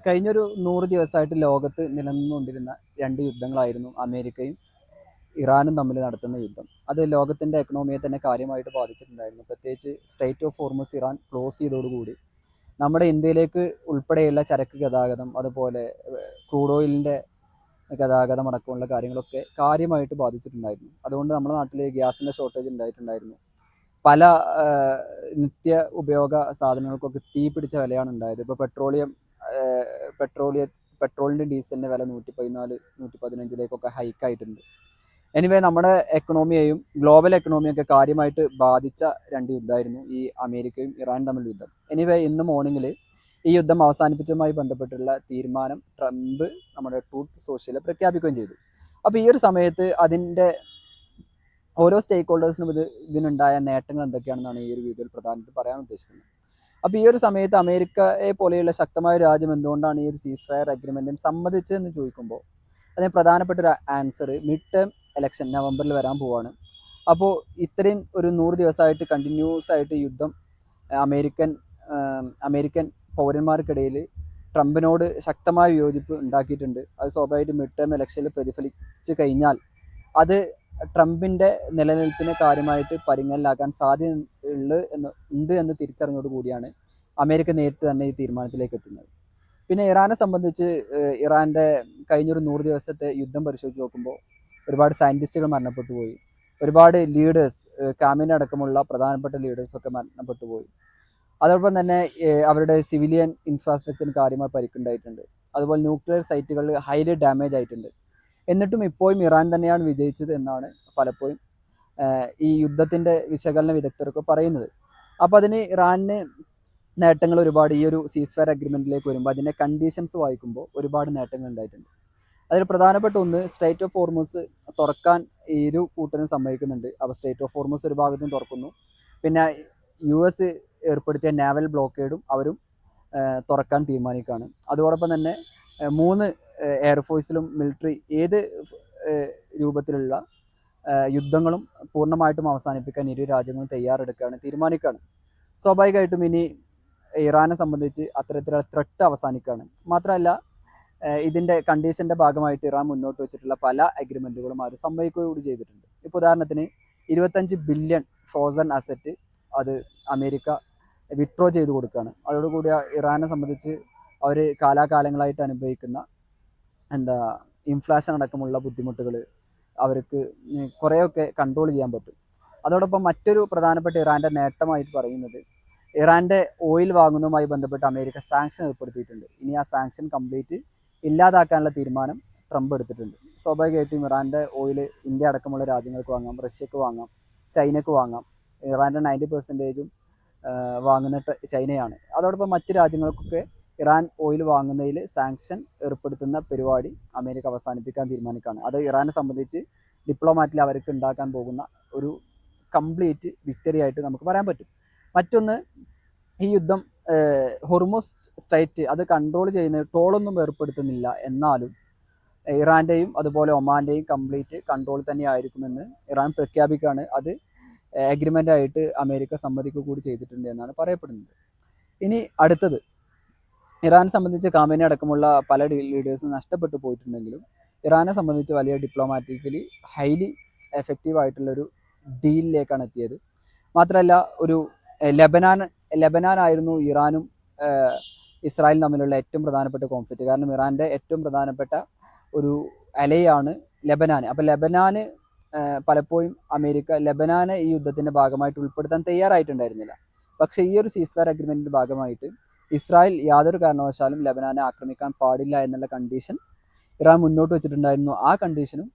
കഴിഞ്ഞൊരു 100 ദിവസമായിട്ട് ലോകത്ത് നിലനിന്നുകൊണ്ടിരുന്ന രണ്ട് യുദ്ധങ്ങളായിരുന്നു അമേരിക്കയും ഇറാനും തമ്മിൽ നടത്തുന്ന യുദ്ധം. അത് ലോകത്തിൻ്റെ എക്കണോമിയെ തന്നെ കാര്യമായിട്ട് ബാധിച്ചിട്ടുണ്ടായിരുന്നു. പ്രത്യേകിച്ച് strait of Hormuz Iran close ചെയ്തതോടുകൂടി നമ്മുടെ ഇന്ത്യയിലേക്ക് ഉൾപ്പെടെയുള്ള ചരക്ക് ഗതാഗതം, അതുപോലെ ക്രൂഡ് ഓയിലിൻ്റെ ഗതാഗതം അടക്കമുള്ള കാര്യങ്ങളൊക്കെ കാര്യമായിട്ട് ബാധിച്ചിട്ടുണ്ടായിരുന്നു. അതുകൊണ്ട് നമ്മുടെ നാട്ടിൽ ഗ്യാസിൻ്റെ ഷോർട്ടേജ് ഉണ്ടായിട്ടുണ്ടായിരുന്നു. പല നിത്യ ഉപയോഗ സാധനങ്ങൾക്കൊക്കെ തീ പിടിച്ച വിലയാണ് ഉണ്ടായത്. ഇപ്പോൾ പെട്രോളിയ പെട്രോളിൻ്റെ ഡീസലിൻ്റെ വില 114 115 ഹൈക്കായിട്ടുണ്ട്. എനിവേ നമ്മുടെ എക്കണോമിയെയും ഗ്ലോബൽ എക്കണോമിയൊക്കെ കാര്യമായിട്ട് ബാധിച്ച രണ്ട് യുദ്ധമായിരുന്നു ഈ അമേരിക്കയും ഇറാനും തമ്മിലുള്ള യുദ്ധം. എനിവേ ഇന്ന് മോർണിംഗിൽ ഈ യുദ്ധം അവസാനിപ്പിച്ചതുമായി ബന്ധപ്പെട്ടുള്ള തീരുമാനം ട്രംപ് നമ്മുടെ ട്രൂത്ത് സോഷ്യലിൽ പ്രഖ്യാപിക്കുകയും ചെയ്തു. അപ്പോൾ ഈ ഒരു സമയത്ത് അതിൻ്റെ ഓരോ സ്റ്റേക്ക് ഹോൾഡേഴ്സിനും ഇതിനുണ്ടായ നേട്ടങ്ങൾ എന്തൊക്കെയാണെന്നാണ് ഈ ഒരു വീഡിയോയിൽ പ്രധാനമായിട്ട് പറയാൻ ഉദ്ദേശിക്കുന്നത്. അപ്പോൾ ഈ ഒരു സമയത്ത് അമേരിക്കയെ പോലെയുള്ള ശക്തമായ രാജ്യം എന്തുകൊണ്ടാണ് ഈ ഒരു സീസ് ഫയർ അഗ്രിമെൻറ്റിന് സമ്മതിച്ചതെന്ന് ചോദിക്കുമ്പോൾ അതിന് പ്രധാനപ്പെട്ട ഒരു ആൻസർ മിഡ് ടേം ഇലക്ഷൻ നവംബറിൽ വരാൻ പോവാണ്. അപ്പോൾ ഇത്രയും ഒരു 100 ദിവസമായിട്ട് കണ്ടിന്യൂസ് ആയിട്ട് യുദ്ധം അമേരിക്കൻ പൗരന്മാർക്കിടയിൽ ട്രംപിനോട് ശക്തമായ വിയോജിപ്പ് ഉണ്ടാക്കിയിട്ടുണ്ട്. അത് സ്വാഭാവികമായിട്ട് മിഡ് ടേം ഇലക്ഷനിൽ പ്രതിഫലിച്ച് കഴിഞ്ഞാൽ അത് ട്രംപിൻ്റെ നിലനിൽപ്പിനെ കാര്യമായിട്ട് പരിങ്ങലിലാക്കാൻ ഉണ്ട് എന്ന് തിരിച്ചറിഞ്ഞോട് കൂടിയാണ് അമേരിക്ക നേരിട്ട് തന്നെ ഈ തീരുമാനത്തിലേക്ക് എത്തുന്നത്. പിന്നെ ഇറാനെ സംബന്ധിച്ച് ഇറാൻ്റെ കഴിഞ്ഞൊരു 100 ദിവസത്തെ യുദ്ധം പരിശോധിച്ച് നോക്കുമ്പോൾ ഒരുപാട് സയൻറ്റിസ്റ്റുകൾ മരണപ്പെട്ടു പോയി. ഒരുപാട് ലീഡേഴ്സ്, കാമിന അടക്കമുള്ള പ്രധാനപ്പെട്ട ലീഡേഴ്സൊക്കെ മരണപ്പെട്ടു പോയി. അതോടൊപ്പം തന്നെ അവരുടെ സിവിലിയൻ ഇൻഫ്രാസ്ട്രക്ചറിന് കാര്യമായി പരിക്കുണ്ടായിട്ടുണ്ട്. അതുപോലെ ന്യൂക്ലിയർ സൈറ്റുകളിൽ ഹൈലി ഡാമേജ് ആയിട്ടുണ്ട്. എന്നിട്ടും ഇപ്പോഴും ഇറാൻ തന്നെയാണ് വിജയിച്ചത് എന്നാണ് പലപ്പോഴും ഈ യുദ്ധത്തിൻ്റെ വിശകലന വിദഗ്ധരൊക്കെ പറയുന്നത്. അപ്പോൾ അതിന് ഇറാനിന് നേട്ടങ്ങൾ ഒരുപാട് ഈ ഒരു സീസ് ഫയർ അഗ്രിമെൻറ്റിലേക്ക് വരുമ്പോൾ അതിൻ്റെ കണ്ടീഷൻസ് വായിക്കുമ്പോൾ ഒരുപാട് നേട്ടങ്ങൾ ഉണ്ടായിട്ടുണ്ട്. അതിൽ പ്രധാനപ്പെട്ട ഒന്ന് സ്ട്രെയിറ്റ് ഓഫ് ഹോർമസ് തുറക്കാൻ ഇരു കൂട്ടരും സമ്മതിക്കുന്നുണ്ട്. അപ്പോൾ സ്ട്രെയിറ്റ് ഓഫ് ഹോർമസ് ഒരു ഭാഗത്തും തുറക്കുന്നു. പിന്നെ US ഏർപ്പെടുത്തിയ നാവൽ ബ്ലോക്കേഡും അവരും തുറക്കാൻ തീരുമാനിക്കുകയാണ്. അതോടൊപ്പം തന്നെ 3 എയർഫോഴ്സിലും മിലിറ്ററി ഏത് രൂപത്തിലുള്ള യുദ്ധങ്ങളും പൂർണ്ണമായിട്ടും അവസാനിപ്പിക്കാൻ ഇരു രാജ്യങ്ങളും തീരുമാനിക്കുകയാണ്. സ്വാഭാവികമായിട്ടും ഇനി ഇറാനെ സംബന്ധിച്ച് അത്തരത്തിലുള്ള ത്രെട്ട് അവസാനിക്കുകയാണ്. മാത്രമല്ല ഇതിൻ്റെ കണ്ടീഷൻ്റെ ഭാഗമായിട്ട് ഇറാൻ മുന്നോട്ട് വെച്ചിട്ടുള്ള പല അഗ്രിമെൻറ്റുകളും അവർ സമ്മതിക്കുകയും ചെയ്തിട്ടുണ്ട്. ഇപ്പോൾ ഉദാഹരണത്തിന് 25 ബില്യൺ ഫ്രോസൺ അസറ്റ് അത് അമേരിക്ക വിത്ഡ്രോ ചെയ്ത് കൊടുക്കുകയാണ്. അതോടുകൂടി ഇറാനെ സംബന്ധിച്ച് അവർ കാലാകാലങ്ങളായിട്ട് അനുഭവിക്കുന്ന ഇൻഫ്ലേഷൻ അടക്കമുള്ള ബുദ്ധിമുട്ടുകൾ അവർക്ക് കുറേയൊക്കെ കൺട്രോൾ ചെയ്യാൻ പറ്റും. അതോടൊപ്പം മറ്റൊരു പ്രധാനപ്പെട്ട ഇറാൻ്റെ നേട്ടമായിട്ട് പറയുന്നത് ഇറാൻ്റെ ഓയിൽ വാങ്ങുന്നതുമായി ബന്ധപ്പെട്ട് അമേരിക്ക സാങ്ഷൻ ഏർപ്പെടുത്തിയിട്ടുണ്ട്. ഇനി ആ സാങ്ഷൻ കംപ്ലീറ്റ് ഇല്ലാതാക്കാനുള്ള തീരുമാനം ട്രംപ് എടുത്തിട്ടുണ്ട്. സ്വാഭാവികമായിട്ടും ഇറാൻ്റെ ഓയിൽ ഇന്ത്യ അടക്കമുള്ള രാജ്യങ്ങൾക്ക് വാങ്ങാം, റഷ്യക്ക് വാങ്ങാം, ചൈനക്ക് വാങ്ങാം. ഇറാൻ്റെ 90% വാങ്ങുന്ന ചൈനയാണ്. അതോടൊപ്പം മറ്റ് രാജ്യങ്ങൾക്കൊക്കെ ഇറാൻ ഓയിൽ വാങ്ങുന്നതിൽ സാങ്ഷൻ ഏർപ്പെടുത്തുന്ന പരിപാടി അമേരിക്ക അവസാനിപ്പിക്കാൻ തീരുമാനിക്കുകയാണ്. അത് ഇറാനെ സംബന്ധിച്ച് ഡിപ്ലോമാറ്റിൽ അവർക്ക് ഉണ്ടാക്കാൻ പോകുന്ന ഒരു കംപ്ലീറ്റ് വിക്ടറി ആയിട്ട് നമുക്ക് പറയാൻ പറ്റും. മറ്റൊന്ന്, ഈ യുദ്ധം ഹോർമുസ് സ്ട്രൈറ്റ് അത് കൺട്രോൾ ചെയ്യുന്ന ടോളൊന്നും ഏർപ്പെടുത്തുന്നില്ല. എന്നാലും ഇറാൻ്റെയും അതുപോലെ ഒമാൻ്റെയും കംപ്ലീറ്റ് കൺട്രോൾ തന്നെ ആയിരിക്കുമെന്ന് ഇറാൻ പ്രഖ്യാപിക്കുകയാണ്. അത് അഗ്രിമെൻ്റായിട്ട് അമേരിക്ക സമ്മതിക്കുക കൂടി ചെയ്തിട്ടുണ്ട് എന്നാണ് പറയപ്പെടുന്നത്. ഇനി അടുത്തത്, ഇറാനെ സംബന്ധിച്ച് കാമേനി അടക്കമുള്ള പല ലീഡേഴ്സും നഷ്ടപ്പെട്ടു പോയിട്ടുണ്ടെങ്കിലും ഇറാനെ സംബന്ധിച്ച് വലിയ ഡിപ്ലോമാറ്റിക്കലി ഹൈലി എഫക്റ്റീവ് ആയിട്ടുള്ളൊരു ഡീലിലേക്കാണ് എത്തിയത്. മാത്രമല്ല ഒരു ലെബനാനായിരുന്നു ഇറാനും ഇസ്രായേലും തമ്മിലുള്ള ഏറ്റവും പ്രധാനപ്പെട്ട കോൺഫ്ലിക്റ്റ്. കാരണം ഇറാൻ്റെ ഏറ്റവും പ്രധാനപ്പെട്ട ഒരു അലയാണ് ലെബനാൻ. അപ്പോൾ ലെബനാന് പലപ്പോഴും അമേരിക്ക ലെബനാനെ ഈ യുദ്ധത്തിൻ്റെ ഭാഗമായിട്ട് ഉൾപ്പെടുത്താൻ തയ്യാറായിട്ടുണ്ടായിരുന്നില്ല. പക്ഷേ ഈ ഒരു സീസ് ഫയർ അഗ്രിമെൻറ്റിൻ്റെ ഭാഗമായിട്ട് ഇസ്രായേൽ യാതൊരു കാരണവശാലും ലെബനാനെ ആക്രമിക്കാൻ പാടില്ല എന്നുള്ള കണ്ടീഷൻ ഇറാൻ മുന്നോട്ട് വെച്ചിട്ടുണ്ടായിരുന്നു. ആ കണ്ടീഷനും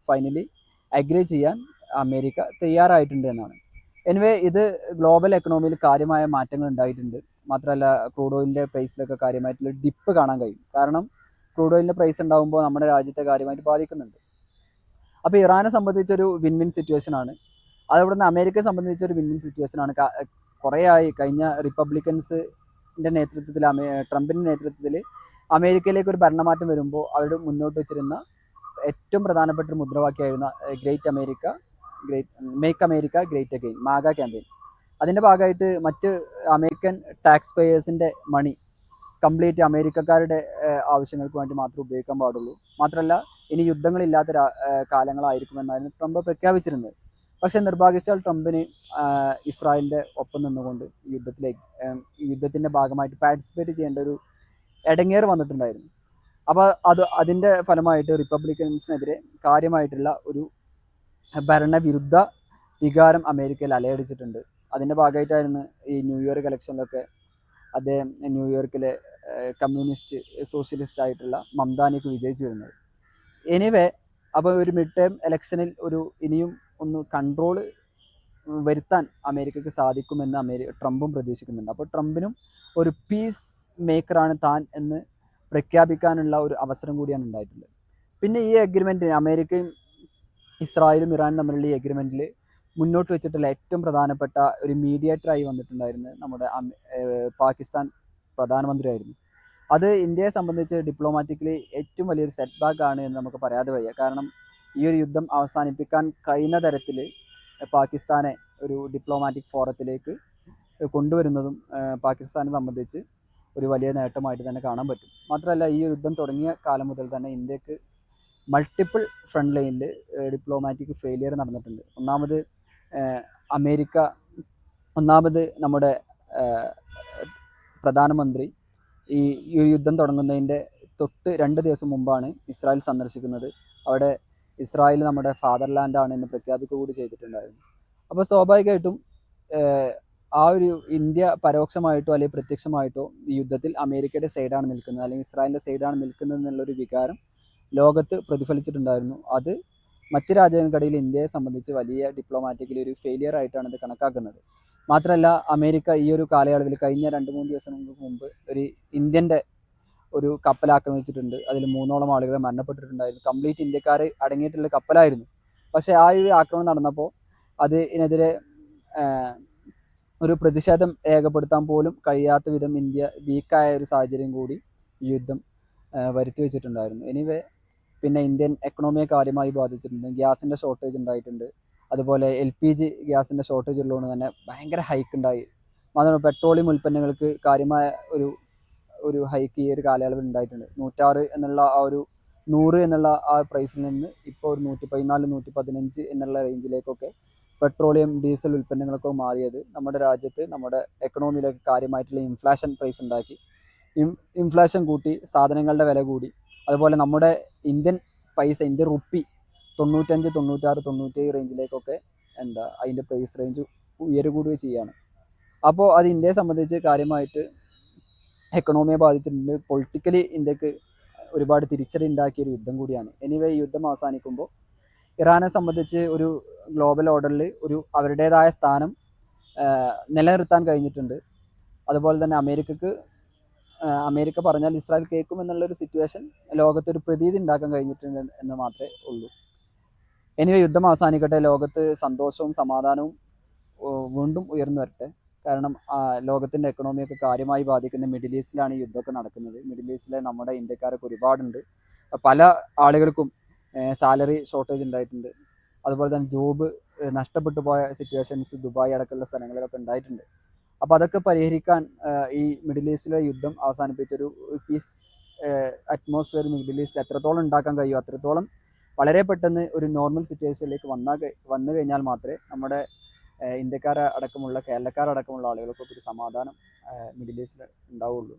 ഫൈനലി അഗ്രി ചെയ്യാൻ അമേരിക്ക തയ്യാറായിട്ടുണ്ട് എന്നാണ്. എനിവേ ഇത് ഗ്ലോബൽ എക്കണോമിയിൽ കാര്യമായ മാറ്റങ്ങൾ ഉണ്ടായിട്ടുണ്ട്. മാത്രമല്ല ക്രൂഡ് ഓയിലിൻ്റെ പ്രൈസിലൊക്കെ കാര്യമായിട്ടുള്ള ഡിപ്പ് കാണാൻ കഴിയും. കാരണം ക്രൂഡ് ഓയിലിൻ്റെ പ്രൈസ് ഉണ്ടാകുമ്പോൾ നമ്മുടെ രാജ്യത്തെ കാര്യമായിട്ട് ബാധിക്കുന്നുണ്ട്. അപ്പോൾ ഇറാനെ സംബന്ധിച്ചൊരു വിൻ വിൻ സിറ്റുവേഷനാണ്. അതോടെ തന്നെ അമേരിക്കയെ സംബന്ധിച്ചൊരു വിൻ വിൻ സിറ്റുവേഷനാണ്. കുറേ ആയി കഴിഞ്ഞ റിപ്പബ്ലിക്കൻസിൻ്റെ നേതൃത്വത്തിൽ ട്രംപിൻ്റെ നേതൃത്വത്തിൽ അമേരിക്കയിലേക്ക് ഒരു ഭരണമാറ്റം വരുമ്പോൾ അവർ മുന്നോട്ട് വെച്ചിരുന്ന ഏറ്റവും പ്രധാനപ്പെട്ട ഒരു മുദ്രാവാക്യമായിരുന്ന make America great again, MAGA campaign. അതിൻ്റെ ഭാഗമായിട്ട് മറ്റ് അമേരിക്കൻ ടാക്സ് പേയേഴ്സിൻ്റെ മണി കംപ്ലീറ്റ് അമേരിക്കക്കാരുടെ ആവശ്യങ്ങൾക്ക് വേണ്ടി മാത്രമേ ഉപയോഗിക്കാൻ പാടുള്ളൂ. മാത്രമല്ല ഇനി യുദ്ധങ്ങളില്ലാത്ത കാലങ്ങളായിരിക്കുമെന്നായിരുന്നു ട്രംപ് പ്രഖ്യാപിച്ചിരുന്നത്. പക്ഷേ നിർഭാഗ്യവശാൽ ട്രംപിന് ഇസ്രായേലിൻ്റെ ഒപ്പം നിന്നുകൊണ്ട് യുദ്ധത്തിൻ്റെ ഭാഗമായിട്ട് പാർട്ടിസിപ്പേറ്റ് ചെയ്യേണ്ട ഒരു ഇടങ്ങേറ് വന്നിട്ടുണ്ടായിരുന്നു. അപ്പോൾ അതിൻ്റെ ഫലമായിട്ട് റിപ്പബ്ലിക്കൻസിനെതിരെ കാര്യമായിട്ടുള്ള ഒരു ഭരണവിരുദ്ധ വികാരം അമേരിക്കയിൽ അലയടിച്ചിട്ടുണ്ട്. അതിൻ്റെ ഭാഗമായിട്ടായിരുന്നു ഈ ന്യൂയോർക്ക് ഇലക്ഷനിലൊക്കെ അദ്ദേഹം ന്യൂയോർക്കിലെ കമ്മ്യൂണിസ്റ്റ് സോഷ്യലിസ്റ്റ് ആയിട്ടുള്ള മംദാനിക്ക് വിജയിച്ചു വരുന്നത്. എനിവേ, അപ്പോൾ ഒരു മിഡ് ടേം ഇലക്ഷനിൽ ഇനിയും ഒന്ന് കൺട്രോൾ വരുത്താൻ അമേരിക്കയ്ക്ക് സാധിക്കുമെന്ന് ട്രംപും പ്രതീക്ഷിക്കുന്നുണ്ട്. അപ്പോൾ ട്രംപിനും ഒരു പീസ് മേക്കറാണ് താൻ എന്ന് പ്രഖ്യാപിക്കാനുള്ള ഒരു അവസരം കൂടിയാണ് ഉണ്ടായിട്ടുള്ളത്. പിന്നെ ഈ അഗ്രിമെൻറ്റ് അമേരിക്കയും ഇസ്രായേലും ഇറാനും തമ്മിലുള്ള ഈ അഗ്രിമെൻറ്റിൽ മുന്നോട്ട് വെച്ചിട്ടുള്ള ഏറ്റവും പ്രധാനപ്പെട്ട ഒരു മീഡിയേറ്ററായി വന്നിട്ടുണ്ടായിരുന്നത് നമ്മുടെ പാകിസ്ഥാൻ പ്രധാനമന്ത്രിയായിരുന്നു. അത് ഇന്ത്യയെ സംബന്ധിച്ച് ഡിപ്ലോമാറ്റിക്കലി ഏറ്റവും വലിയൊരു സെറ്റ് ബാക്ക് ആണ് എന്ന് നമുക്ക് പറയാതെ വയ്യ. കാരണം ഈ ഒരു യുദ്ധം അവസാനിപ്പിക്കാൻ കഴിയുന്ന തരത്തിൽ പാകിസ്ഥാനെ ഒരു ഡിപ്ലോമാറ്റിക് ഫോറത്തിലേക്ക് കൊണ്ടുവരുന്നതും പാകിസ്ഥാനെ സംബന്ധിച്ച് ഒരു വലിയ നേട്ടമായിട്ട് തന്നെ കാണാൻ പറ്റും. മാത്രമല്ല ഈ യുദ്ധം തുടങ്ങിയ കാലം മുതൽ തന്നെ ഇന്ത്യക്ക് മൾട്ടിപ്പിൾ ഫ്രണ്ട് ലൈനിൽ ഡിപ്ലോമാറ്റിക് ഫെയിലിയർ നടന്നിട്ടുണ്ട്. ഒന്നാമത് നമ്മുടെ പ്രധാനമന്ത്രി ഈ യുദ്ധം തുടങ്ങുന്നതിൻ്റെ തൊട്ട് 2 ദിവസം മുമ്പാണ് ഇസ്രായേൽ സന്ദർശിക്കുന്നത്. അവിടെ ഇസ്രായേൽ നമ്മുടെ ഫാദർലാൻഡാണ് എന്ന് പ്രഖ്യാപിക്കുക കൂടി ചെയ്തിട്ടുണ്ടായിരുന്നു. അപ്പോൾ സ്വാഭാവികമായിട്ടും ആ ഒരു ഇന്ത്യ പരോക്ഷമായിട്ടോ അല്ലെങ്കിൽ പ്രത്യക്ഷമായിട്ടോ ഈ യുദ്ധത്തിൽ അമേരിക്കയുടെ സൈഡാണ് നിൽക്കുന്നത് അല്ലെങ്കിൽ ഇസ്രായേലിൻ്റെ സൈഡാണ് നിൽക്കുന്നത് എന്നുള്ളൊരു വികാരം ലോകത്ത് പ്രതിഫലിച്ചിട്ടുണ്ടായിരുന്നു. അത് മറ്റ് രാജ്യങ്ങൾക്കിടയിൽ ഇന്ത്യയെ സംബന്ധിച്ച് വലിയ ഡിപ്ലോമാറ്റിക്കലി ഒരു ഫെയിലിയർ ആയിട്ടാണ് ഇത് കണക്കാക്കുന്നത്. മാത്രമല്ല അമേരിക്ക ഈ ഒരു കാലയളവിൽ കഴിഞ്ഞ 2-3 ദിവസങ്ങൾക്ക് മുമ്പ് ഒരു ഇന്ത്യൻ്റെ ഒരു കപ്പൽ ആക്രമിച്ചിട്ടുണ്ട്. അതിൽ 3ഓളം ആളുകൾ മരണപ്പെട്ടിട്ടുണ്ടായിരുന്നു. കംപ്ലീറ്റ് ഇന്ത്യക്കാർ അടങ്ങിയിട്ടുള്ള കപ്പലായിരുന്നു. പക്ഷേ ആ ഒരു ആക്രമണം നടന്നപ്പോൾ അതിനെതിരെ ഒരു പ്രതിഷേധം രേഖപ്പെടുത്താൻ പോലും കഴിയാത്ത വിധം ഇന്ത്യ വീക്കായ ഒരു സാഹചര്യം കൂടി ഈ യുദ്ധം വരുത്തി വെച്ചിട്ടുണ്ടായിരുന്നു. എനിവേ, പിന്നെ ഇന്ത്യൻ എക്കണോമിയെ കാര്യമായി ബാധിച്ചിട്ടുണ്ട്. ഗ്യാസിൻ്റെ ഷോർട്ടേജ് ഉണ്ടായിട്ടുണ്ട്. അതുപോലെ LPG ഗ്യാസിൻ്റെ ഷോർട്ടേജ് ഉള്ളതുകൊണ്ട് തന്നെ ഭയങ്കര ഹൈക്ക് ഉണ്ടായി. മാത്രമല്ല പെട്രോളിയം ഉൽപ്പന്നങ്ങൾക്ക് കാര്യമായ ഒരു ഹൈക്ക് ഈ ഒരു കാലയളവിൽ ഉണ്ടായിട്ടുണ്ട്. 106 എന്നുള്ള 100 എന്നുള്ള ആ പ്രൈസിൽ നിന്ന് ഇപ്പോൾ ഒരു 114, 115 എന്നുള്ള റേഞ്ചിലേക്കൊക്കെ പെട്രോളിയം ഡീസൽ ഉൽപ്പന്നങ്ങളൊക്കെ മാറിയത് നമ്മുടെ രാജ്യത്ത് നമ്മുടെ എക്കണോമിയിലേക്ക് കാര്യമായിട്ടുള്ള ഇൻഫ്ലേഷൻ പ്രൈസ് ഉണ്ടാക്കി. ഇൻഫ്ലേഷൻ കൂട്ടി, സാധനങ്ങളുടെ വില കൂടി. അതുപോലെ നമ്മുടെ ഇന്ത്യൻ റുപ്പി 95, 96, 97 റേഞ്ചിലേക്കൊക്കെ അതിൻ്റെ പ്രൈസ് റേഞ്ച് ഉയരുകൂടുകയും ചെയ്യുകയാണ്. അപ്പോൾ അത് ഇന്ത്യയെ സംബന്ധിച്ച് കാര്യമായിട്ട് എക്കണോമിയെ ബാധിച്ചിട്ടുണ്ട്. പൊളിറ്റിക്കലി ഇന്ത്യക്ക് ഒരുപാട് തിരിച്ചടി ഉണ്ടാക്കിയൊരു യുദ്ധം കൂടിയാണ്. എനിവേ, ഈ യുദ്ധം അവസാനിക്കുമ്പോൾ ഇറാനെ സംബന്ധിച്ച് ഒരു ഗ്ലോബൽ ഓർഡറിൽ അവരുടേതായ സ്ഥാനം നിലനിർത്താൻ കഴിഞ്ഞിട്ടുണ്ട്. അതുപോലെ തന്നെ അമേരിക്ക പറഞ്ഞാൽ ഇസ്രായേൽ കേൾക്കും എന്നുള്ളൊരു സിറ്റുവേഷൻ ലോകത്തൊരു പ്രതീതി ഉണ്ടാക്കാൻ കഴിഞ്ഞിട്ടുണ്ട് എന്ന് മാത്രമേ ഉള്ളൂ. എനിവേ, യുദ്ധം അവസാനിക്കട്ടെ. ലോകത്ത് സന്തോഷവും സമാധാനവും വീണ്ടും ഉയർന്നു വരട്ടെ. കാരണം ലോകത്തിൻ്റെ എക്കണോമിയൊക്കെ കാര്യമായി ബാധിക്കുന്ന മിഡിൽ ഈസ്റ്റിലാണ് ഈ യുദ്ധമൊക്കെ നടക്കുന്നത്. മിഡിൽ ഈസ്റ്റിലെ നമ്മുടെ ഇന്ത്യക്കാരൊക്കെ ഒരുപാടുണ്ട്. പല ആളുകൾക്കും സാലറി ഷോർട്ടേജ് ഉണ്ടായിട്ടുണ്ട്. അതുപോലെ തന്നെ ജോബ് നഷ്ടപ്പെട്ടു പോയ സിറ്റുവേഷൻസ് ദുബായ് അടക്കമുള്ള സ്ഥലങ്ങളിലൊക്കെ ഉണ്ടായിട്ടുണ്ട്. അപ്പോൾ അതൊക്കെ പരിഹരിക്കാൻ ഈ മിഡിൽ ഈസ്റ്റിലെ യുദ്ധം അവസാനിപ്പിച്ചൊരു പീസ് അറ്റ്മോസ്ഫിയർ മിഡിൽ ഈസ്റ്റ് എത്രത്തോളം ഉണ്ടാക്കാൻ കഴിയുമോ അത്രത്തോളം വളരെ പെട്ടെന്ന് ഒരു നോർമൽ സിറ്റുവേഷനിലേക്ക് വന്നു കഴിഞ്ഞാൽ മാത്രമേ നമ്മുടെ ഇന്ത്യക്കാരടക്കമുള്ള കേരളക്കാരടക്കമുള്ള ആളുകൾക്കൊക്കെ ഒരു സമാധാനം മിഡിൽ ഈസ്റ്റിൽ ഉണ്ടാവുള്ളൂ.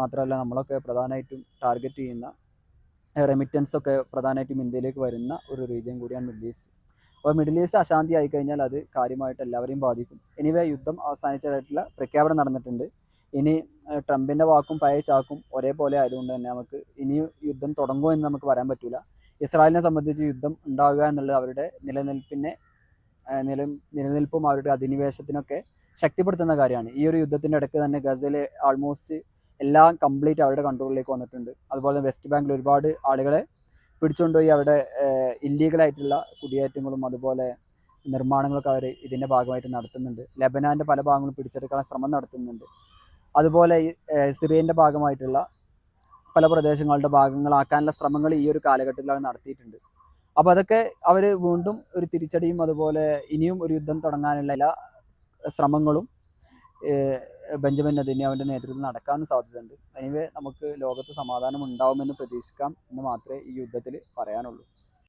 മാത്രമല്ല നമ്മളൊക്കെ പ്രധാനമായിട്ടും ടാർഗറ്റ് ചെയ്യുന്ന റെമിറ്റൻസൊക്കെ പ്രധാനമായിട്ടും ഇന്ത്യയിലേക്ക് വരുന്ന ഒരു റീജിയൻ കൂടിയാണ് മിഡിൽ ഈസ്റ്റ്. അപ്പോൾ മിഡിൽ ഈസ്റ്റ് അശാന്തി ആയിക്കഴിഞ്ഞാൽ അത് കാര്യമായിട്ട് എല്ലാവരെയും ബാധിക്കും. എനിവേ, യുദ്ധം അവസാനിച്ചതായിട്ടുള്ള പ്രഖ്യാപനം നടന്നിട്ടുണ്ട്. ഇനി ട്രംപിൻ്റെ വാക്കും പഴയ ചാക്കും ഒരേപോലെ ആയതുകൊണ്ട് തന്നെ നമുക്ക് ഇനി യുദ്ധം തുടങ്ങുമോ എന്ന് നമുക്ക് പറയാൻ പറ്റില്ല. ഇസ്രായേലിനെ സംബന്ധിച്ച് യുദ്ധം ഉണ്ടാവുക എന്നുള്ളത് അവരുടെ നിലനിൽപ്പും അവരുടെ അധിനിവേശത്തിനൊക്കെ ശക്തിപ്പെടുത്തുന്ന കാര്യമാണ്. ഈ ഒരു യുദ്ധത്തിൻ്റെ ഇടയ്ക്ക് തന്നെ ഗസയിൽ ആൾമോസ്റ്റ് എല്ലാം കംപ്ലീറ്റ് അവരുടെ കൺട്രോളിലേക്ക് വന്നിട്ടുണ്ട്. അതുപോലെ വെസ്റ്റ് ബാങ്കിൽ ഒരുപാട് ആളുകളെ പിടിച്ചുകൊണ്ടുപോയി അവിടെ ഇല്ലീഗലായിട്ടുള്ള കുടിയേറ്റങ്ങളും അതുപോലെ നിർമ്മാണങ്ങളൊക്കെ അവർ ഇതിൻ്റെ ഭാഗമായിട്ട് നടത്തുന്നുണ്ട്. ലെബനാൻ്റെ പല ഭാഗങ്ങളും പിടിച്ചെടുക്കാനുള്ള ശ്രമം നടത്തുന്നുണ്ട്. അതുപോലെ സിറിയൻ്റെ ഭാഗമായിട്ടുള്ള പല പ്രദേശങ്ങളുടെ ഭാഗങ്ങളാക്കാനുള്ള ശ്രമങ്ങൾ ഈ ഒരു കാലഘട്ടത്തിൽ നടത്തിയിട്ടുണ്ട്. അപ്പോൾ അതൊക്കെ അവർ വീണ്ടും ഒരു തിരിച്ചടിയും അതുപോലെ ഇനിയും ഒരു യുദ്ധം തുടങ്ങാനുള്ള എല്ലാ ശ്രമങ്ങളും ബെഞ്ചമിൻ നെതന്യാഹുവിൻ്റെ നേതൃത്വത്തിൽ നടക്കാനും സാധ്യതയുണ്ട്. എനിവേ നമുക്ക് ലോകത്ത് സമാധാനം ഉണ്ടാവുമെന്ന് പ്രതീക്ഷിക്കാം എന്ന് മാത്രമേ ഈ യുദ്ധത്തിൽ പറയാനുള്ളൂ.